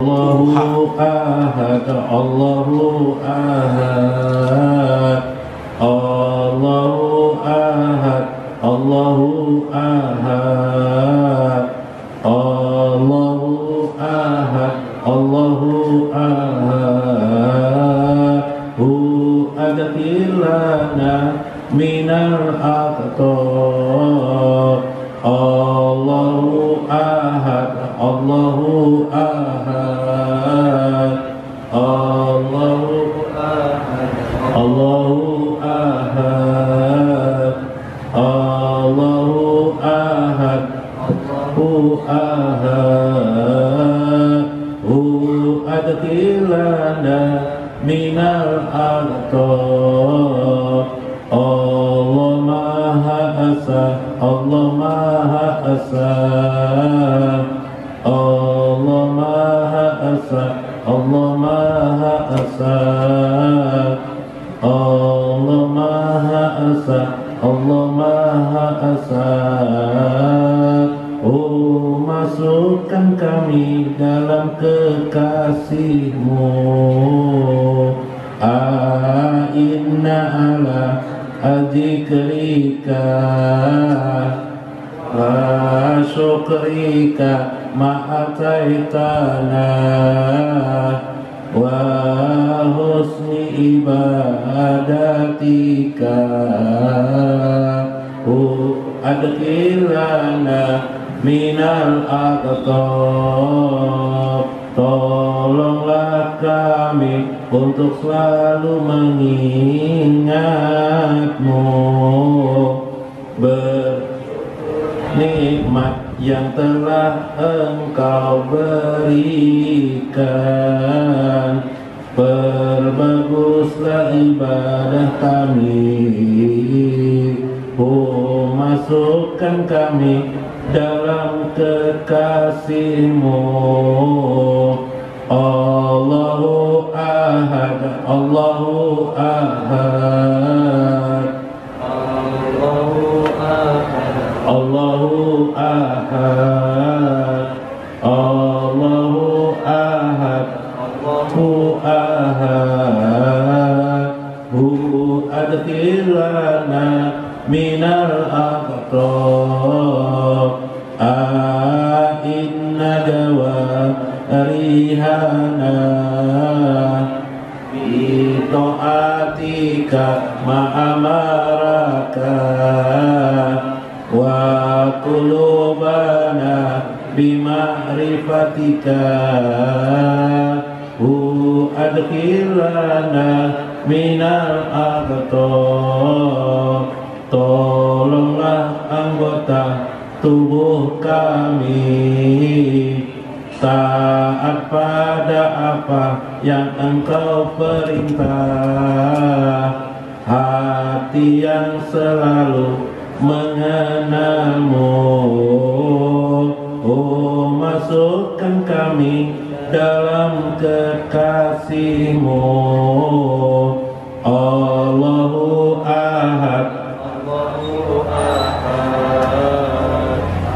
Allahu ahad, Allahu ahad, Allahu ahad, Allahu ahad, Allahu ahad, Allahu ahad. Hu adkhilna minal aqtab. Allahu ahad, Allahu ahad, Allahu ahad, Allahu ahad, Allahu ahad, Allahu ahad. Hu adkhilna minal aqtab. Allah Maha Esa, Allah Maha Esa, Allah Maha Esa, Allah Maha Esa, Allah Maha Esa, Allah Maha Esa. Oh, masukkan kami dalam kekasih-Mu. Inna ala adzikrika wa syukrika ma'ataitana wa husni ibadatika. Adkhilna minal aqtab. Tolonglah kami untuk selalu mengingat-Mu, bernikmat yang telah Engkau berikan. Perbaguslah ibadah kami. Oh, masukkan kami dalam kekasih-Mu. Allahu ahad, Allahu ahad, Allahu ahad, Allahu ahad, Allahu ahad, Allahu ahad. Hu adkhilna minal aqtab. Inna dawarihana bi ta'atika ma'amaraka wa qulubana bima'rifatika. Hu adkhilna minal aqtab. Tolonglah anggota tubuh kami taat pada apa yang Engkau perintah. Hati yang selalu mengenal-Mu. Oh, masukkan kami dalam kekasih-Mu. Allahu ahad, Allahu ahad,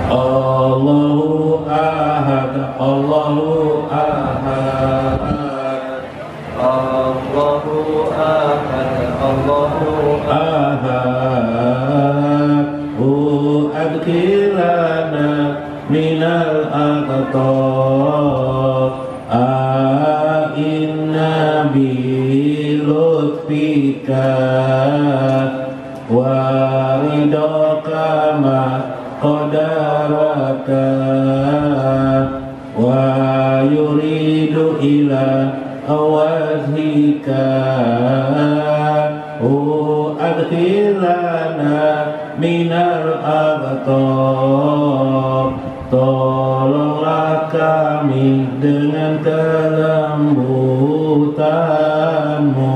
Allahu ahad, Allahu ahad, Allahu ahad, Allahu ahad. Adkhilna minal aqtab. Inna bi lutfika wa ridaka ma qadaraka wa yuridu ila wajhika. Adkhilna minal aqtab. Tolonglah kami dengan kelembutan-Mu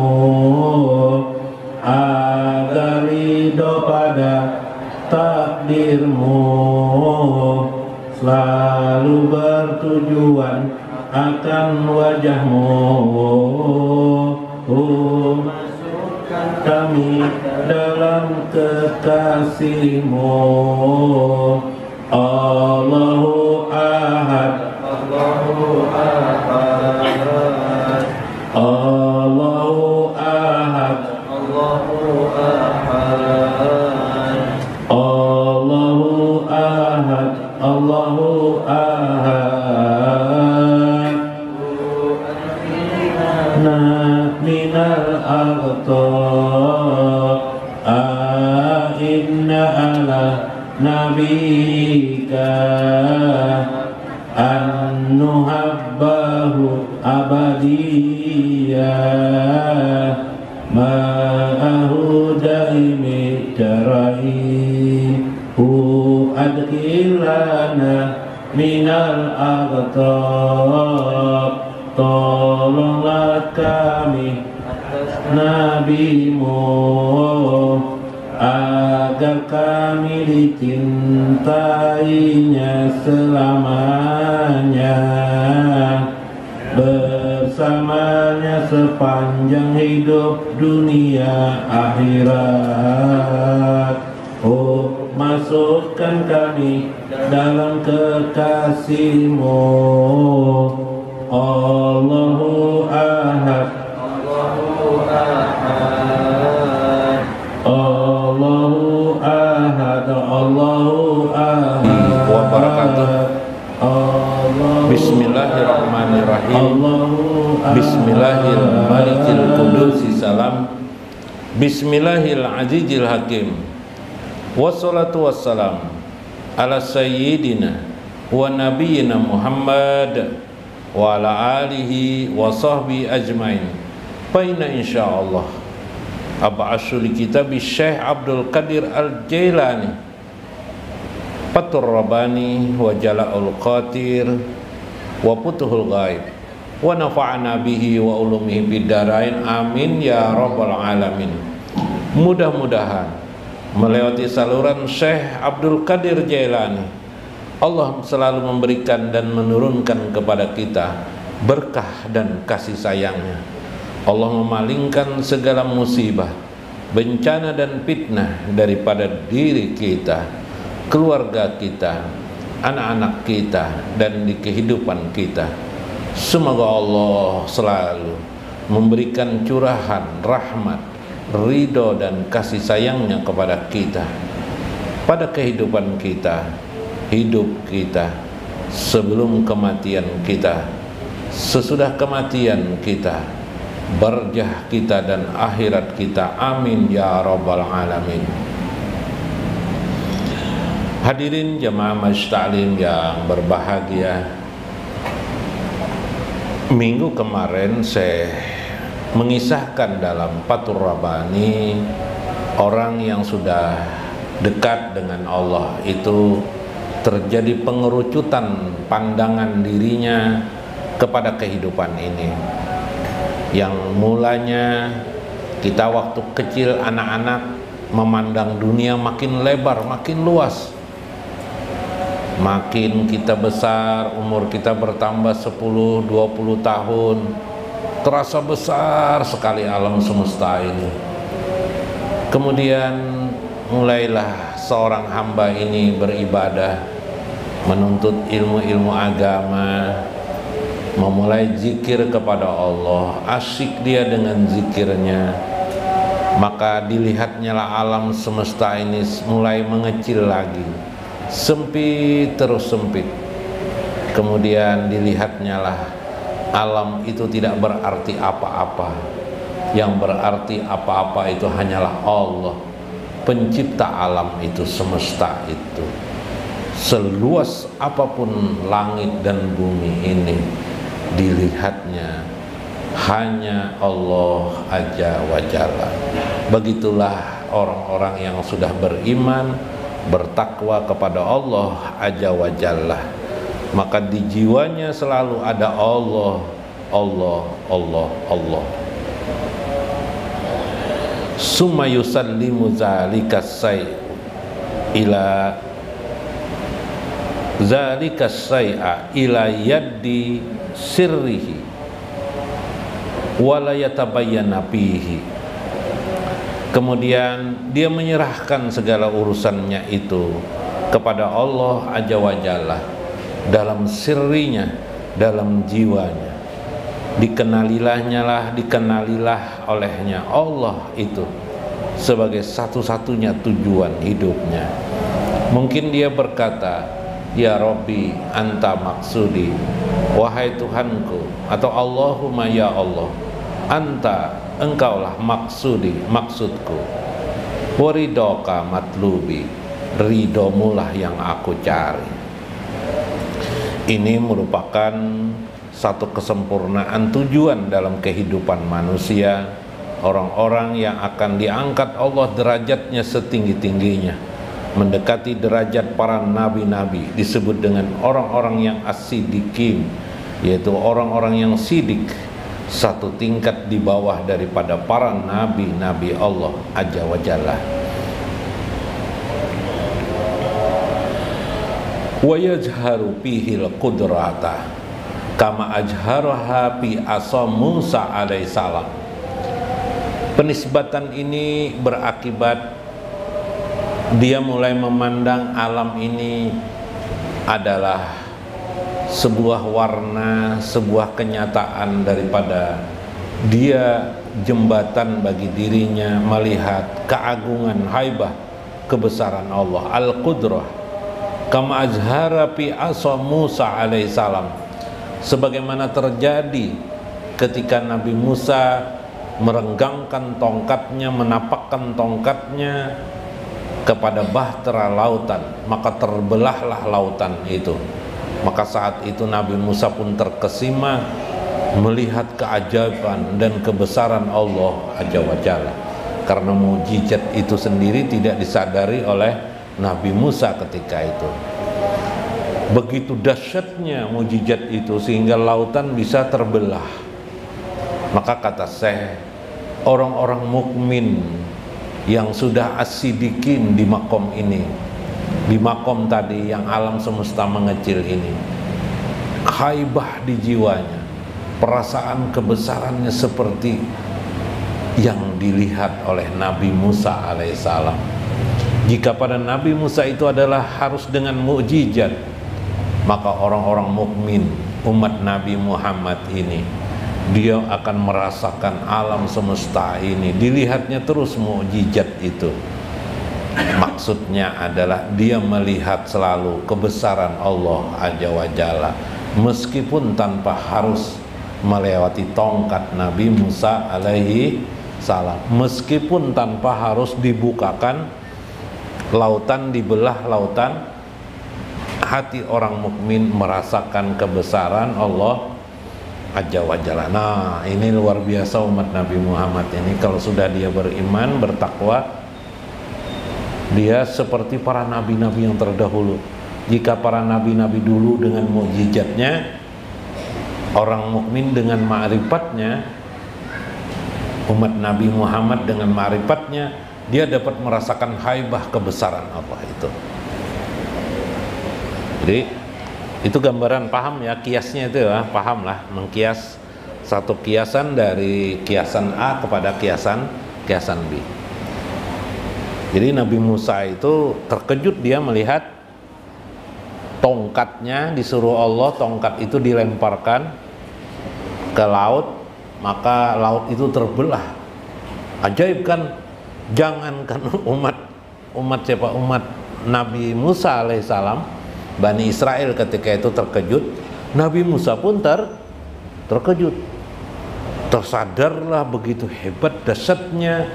agar ridho pada takdir-Mu, selalu bertujuan akan wajah-Mu. Masukkan kami dalam kekasih-Mu. Allahu ahad, Allahu ahad, الأغطار إن على نبيك أن نحبه أبديا معه دائم الدارين أدخلنا من الأغطار tolonglah kami nabimu agar kami dicintainya selamanya, bersamanya sepanjang hidup dunia akhirat. Oh, masukkan kami dalam kekasih-Mu. Allahu Ahad, Allahu Ahad, Allahu Ahad, Allahu Ahad. Wabarakatuh. Bismillahirrahmanirrahim. Bismillahirrahmanirrahim. Qudusi salam. Bismillahil azizil hakim. Wassalatu wassalam ala sayyidina wa nabiyyina Muhammad wa ala alihi wa sahbihi ajmain. Faina insyaallah ab'asul kitab Syekh Abdul Qadir Al-Jailani Fathur Rabbani wa Jala'ul Qatir wa Futuhul Ghaib wa nafa'ana bihi wa ulumihi bidarain amin ya rabbal alamin. Mudah-mudahan melewati saluran Syekh Abdul Qadir Jailani Allah selalu memberikan dan menurunkan kepada kita berkah dan kasih sayangnya. Allah memalingkan segala musibah, bencana dan fitnah daripada diri kita, keluarga kita, anak-anak kita, dan di kehidupan kita. Semoga Allah selalu memberikan curahan, rahmat, ridho dan kasih sayangnya kepada kita pada kehidupan kita, hidup kita, sebelum kematian kita, sesudah kematian kita, barjah kita dan akhirat kita. Amin ya rabbal alamin. Hadirin jamaah Majlis Ta'lim yang berbahagia, minggu kemarin saya mengisahkan dalam Fathur Rabbani orang yang sudah dekat dengan Allah itu terjadi pengerucutan pandangan dirinya kepada kehidupan ini, yang mulanya kita waktu kecil anak-anak memandang dunia makin lebar, makin luas. Makin kita besar, umur kita bertambah 10-20 tahun, terasa besar sekali alam semesta ini. Kemudian mulailah seorang hamba ini beribadah, menuntut ilmu-ilmu agama, memulai zikir kepada Allah, asyik dia dengan zikirnya. Maka dilihatnya lah alam semesta ini mulai mengecil lagi, sempit terus sempit. Kemudian dilihatnya lah alam itu tidak berarti apa-apa. Yang berarti apa-apa itu hanyalah Allah, pencipta alam itu, semesta itu. Seluas apapun langit dan bumi ini, dilihatnya hanya Allah Azza wa Jalla. Begitulah orang-orang yang sudah beriman, bertakwa kepada Allah Azza wa Jalla. Maka di jiwanya selalu ada Allah, Allah, Allah, Allah. Summa yusallimu zalika say'a ila yaddi sirrihi wala yatabayyana fihi. Kemudian dia menyerahkan segala urusannya itu kepada Allah Azza wa Jalla dalam sirrinya, dalam jiwanya. Dikenalilah olehnya Allah itu sebagai satu-satunya tujuan hidupnya. Mungkin dia berkata, ya Rabbi anta maksudi, wahai Tuhanku, atau Allahumma ya Allah, anta engkaulah maksudku, waridoka matlubi, ridomulah yang aku cari. Ini merupakan satu kesempurnaan tujuan dalam kehidupan manusia, orang-orang yang akan diangkat Allah derajatnya setinggi-tingginya, mendekati derajat para nabi-nabi, disebut dengan orang-orang yang as-sidikin, yaitu orang-orang yang sidik, satu tingkat di bawah daripada para nabi-nabi Allah Azza wa Jalla. Wa yajharu fihil qudrata kama ajharaha fi asa Musa alaihissalam. Penisbatan ini berakibat dia mulai memandang alam ini adalah sebuah warna, sebuah kenyataan daripada dia jembatan bagi dirinya melihat keagungan, haibah, kebesaran Allah. Al-Qudrah kama azhara fi asa Musa alaihissalam, sebagaimana terjadi ketika Nabi Musa merenggangkan tongkatnya, menapakkan tongkatnya kepada bahtera lautan, maka terbelahlah lautan itu. Maka saat itu Nabi Musa pun terkesima melihat keajaiban dan kebesaran Allah Azza wa Jalla, karena mukjizat itu sendiri tidak disadari oleh Nabi Musa ketika itu. Begitu dahsyatnya mukjizat itu sehingga lautan bisa terbelah. Maka kata Syekh, orang-orang mukmin yang sudah as-sidikin di makom ini, di makom tadi yang alam semesta mengecil ini, haibah di jiwanya, perasaan kebesarannya seperti yang dilihat oleh Nabi Musa alaihissalam. Jika pada Nabi Musa itu adalah harus dengan mukjizat, maka orang-orang mukmin umat Nabi Muhammad ini, dia akan merasakan alam semesta ini, dilihatnya terus mukjizat itu. Maksudnya adalah dia melihat selalu kebesaran Allah Azza wa Jalla, meskipun tanpa harus melewati tongkat Nabi Musa alaihi salam, meskipun tanpa harus dibukakan lautan, dibelah lautan, hati orang mukmin merasakan kebesaran Allah Azza wa Jalla. Nah, ini luar biasa umat Nabi Muhammad ini. Kalau sudah dia beriman, bertakwa, dia seperti para nabi-nabi yang terdahulu. Jika para nabi-nabi dulu dengan mukjizatnya, orang mukmin dengan ma'rifatnya, umat Nabi Muhammad dengan ma'rifatnya, dia dapat merasakan haibah kebesaran Allah itu. Jadi itu gambaran, paham ya kiasnya itu ya, paham lah, mengkias satu kiasan dari kiasan A kepada kiasan B. Jadi Nabi Musa itu terkejut, dia melihat tongkatnya, disuruh Allah tongkat itu dilemparkan ke laut, maka laut itu terbelah. Ajaib kan? Jangankan umat siapa, umat Nabi Musa alaihissalam, Bani Israel ketika itu terkejut, Nabi Musa pun terkejut, tersadarlah begitu hebat dahsyatnya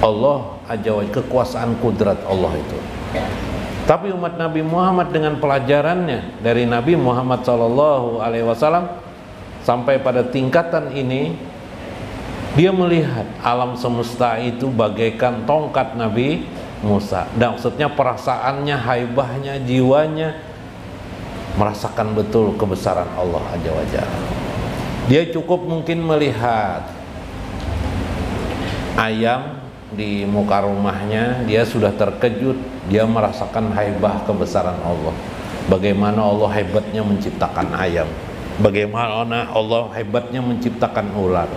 Allah Azza wa Jalla, kekuasaan kudrat Allah itu. Tapi umat Nabi Muhammad dengan pelajarannya dari Nabi Muhammad SAW sampai pada tingkatan ini, dia melihat alam semesta itu bagaikan tongkat Nabi Musa. Dan maksudnya perasaannya, haibahnya, jiwanya merasakan betul kebesaran Allah Azza wa Jalla. Dia cukup mungkin melihat ayam di muka rumahnya, dia sudah terkejut, dia merasakan haibah kebesaran Allah. Bagaimana Allah hebatnya menciptakan ayam, bagaimana Allah hebatnya menciptakan ular,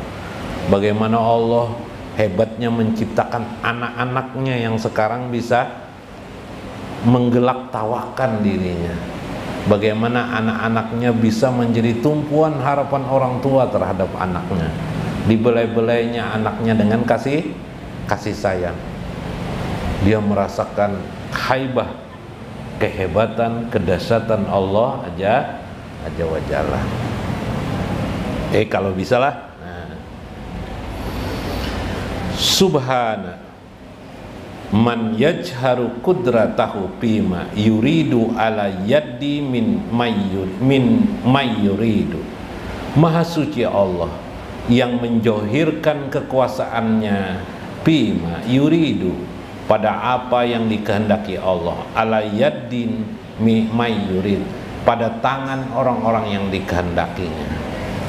bagaimana Allah hebatnya menciptakan anak-anaknya yang sekarang bisa menggelak tawakan dirinya, bagaimana anak-anaknya bisa menjadi tumpuan harapan orang tua terhadap anaknya, dibelai-belainya anaknya dengan kasih sayang. Dia merasakan haibah, kehebatan, kedahsyatan Allah Azza wa Jalla. Kalau bisa lah. Nah. Subhana man yajharu kudratahu bima yuridu ala yaddi min mayyuridu. Maha suci Allah yang menjohirkan kekuasaannya bima yuridu, pada apa yang dikehendaki Allah, ala yaddin mayyurid, pada tangan orang-orang yang dikehendakinya.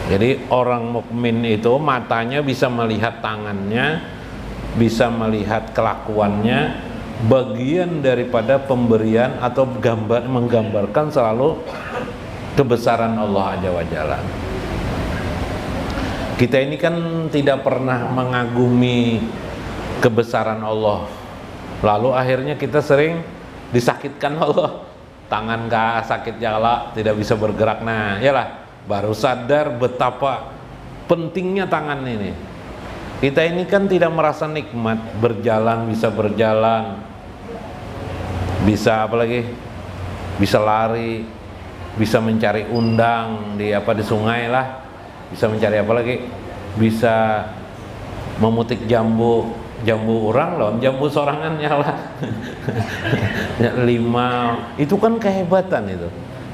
Jadi orang mukmin itu matanya bisa melihat tangannya, bisa melihat kelakuannya, bagian daripada pemberian atau menggambarkan selalu kebesaran Allah Azza wa Jalla. Kita ini kan tidak pernah mengagumi kebesaran Allah, lalu akhirnya kita sering disakitkan Allah. Tangan sakit jala, tidak bisa bergerak. Nah, yalah, baru sadar betapa pentingnya tangan ini. Kita ini kan tidak merasa nikmat, berjalan bisa berjalan, bisa apalagi, bisa lari, bisa mencari undang di sungai lah, bisa mencari apa lagi, bisa memetik jambu orang loh, jambu sorangannya lah. 5, itu kan kehebatan itu.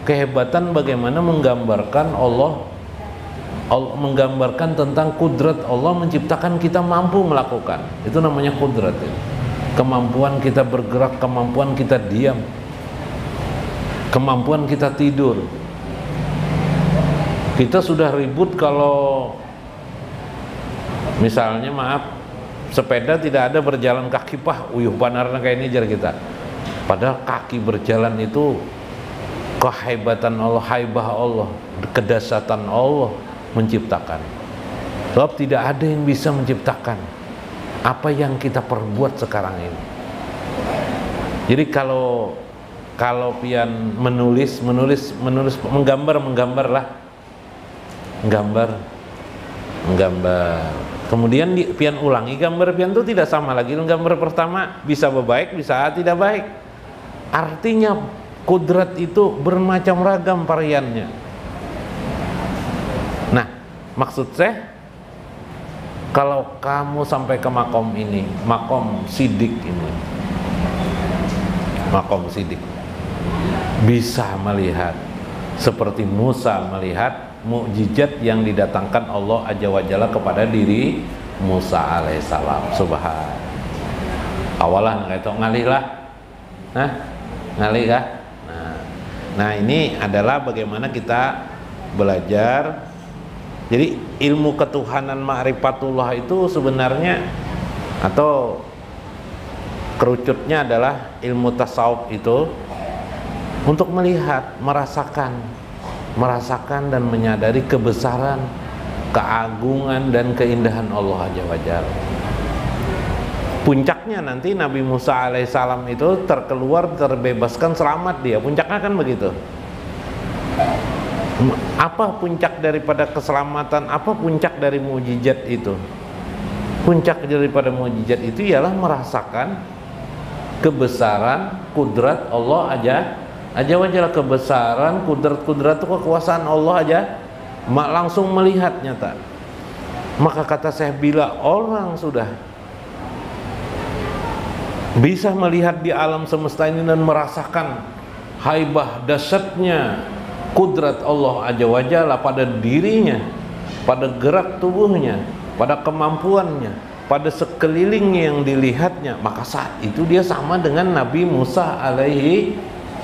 Kehebatan bagaimana menggambarkan Allah, menggambarkan tentang kudrat Allah menciptakan kita mampu melakukan. Itu namanya kudrat ya. Kemampuan kita bergerak, kemampuan kita diam, kemampuan kita tidur. Kita sudah ribut kalau misalnya sepeda tidak ada berjalan kaki, uyuh panarna kayak ini jar kita. Padahal kaki berjalan itu kehebatan Allah, haibah Allah, kedasatan Allah menciptakan. Sebab tidak ada yang bisa menciptakan apa yang kita perbuat sekarang ini. Jadi kalau pian menulis, menggambar lah, menggambar. Kemudian pian ulangi gambar pian itu tidak sama lagi. Gambar pertama bisa baik, bisa tidak baik. Artinya kudrat itu bermacam ragam variannya. Nah, maksud saya, kalau kamu sampai ke makom ini, makom sidik ini, makom sidik, bisa melihat seperti Musa melihat mukjizat yang didatangkan Allah Azza wa Jalla kepada diri Musa alaihissalam. Subhan. Awalan itu ngalih lah, ngalih kah? Nah ini adalah bagaimana kita belajar. Jadi ilmu ketuhanan ma'rifatullah itu sebenarnya atau kerucutnya adalah ilmu tasawuf itu untuk melihat, merasakan dan menyadari kebesaran, keagungan dan keindahan Allah Azza wa Jalla. Puncaknya nanti Nabi Musa alaihissalam itu terbebaskan, selamat dia. Puncaknya kan begitu. Apa puncak daripada keselamatan? Apa puncak dari mukjizat itu? Puncak daripada mukjizat itu ialah merasakan kebesaran kudrat Allah Azza wa Jalla, kebesaran kudrat itu kekuasaan Allah aja, langsung melihat nyata. Maka kata saya, bila orang sudah bisa melihat di alam semesta ini dan merasakan haibah dahsyatnya kudrat Allah Azza wa Jalla pada dirinya, pada gerak tubuhnya, pada kemampuannya, pada sekelilingnya yang dilihatnya, maka saat itu dia sama dengan Nabi Musa alaihi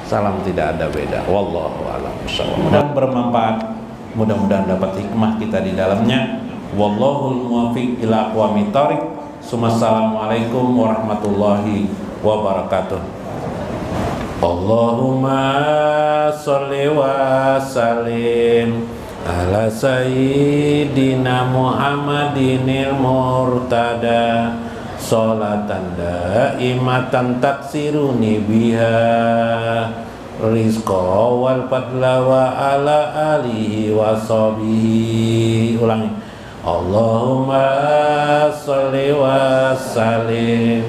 salam, tidak ada beda. Wallahu a'lam bishawab. Dan bermanfaat, mudah-mudahan dapat hikmah kita di dalamnya. Wallahul muwaffiq ila aqwamit thoriq. Assalamualaikum warahmatullahi wabarakatuh. Allahumma sholli wa sallim ala sayyidina Muhammadinil murtada sholatan daimatan taksiruni biha rizqa wal fadla wa ala alihi wa sahbihi. Ulangi. Allahumma sholli wa sallim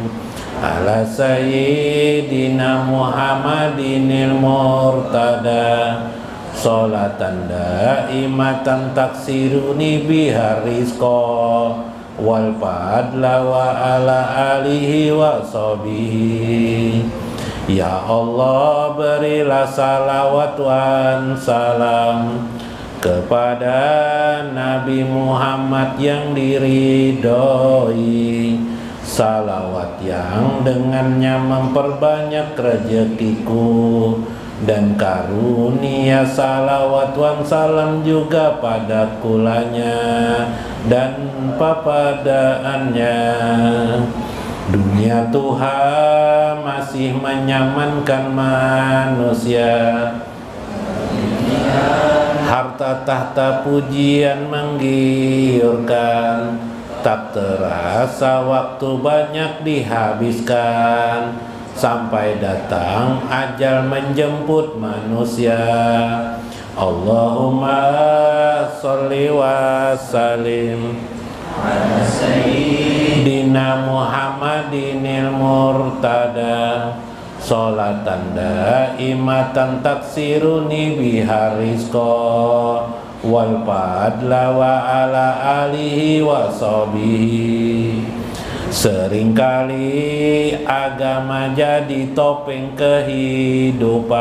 ala sayyidina Muhammadinil murtada sholatan daimatan taksiruni biha rizqa wal fadla wa ala alihi wa sahbihi. Ya Allah, berilah salawat wan salam kepada Nabi Muhammad yang diridhoi, salawat yang dengannya memperbanyak rezekiku, dan karunia salawat wan salam juga pada kulanya dan papadaannya. Dunia Tuhan masih menyamankan manusia, harta tahta pujian menggiurkan, tak terasa waktu banyak dihabiskan, sampai datang ajal menjemput manusia. Allahumma sholli wa sallim ala sayyidina Muhammadinil murtada, sholatan daimatan taksiruni biha rizqa wal fadla wa ala alihi wa sahbihi. Seringkali agama jadi topeng kehidupan,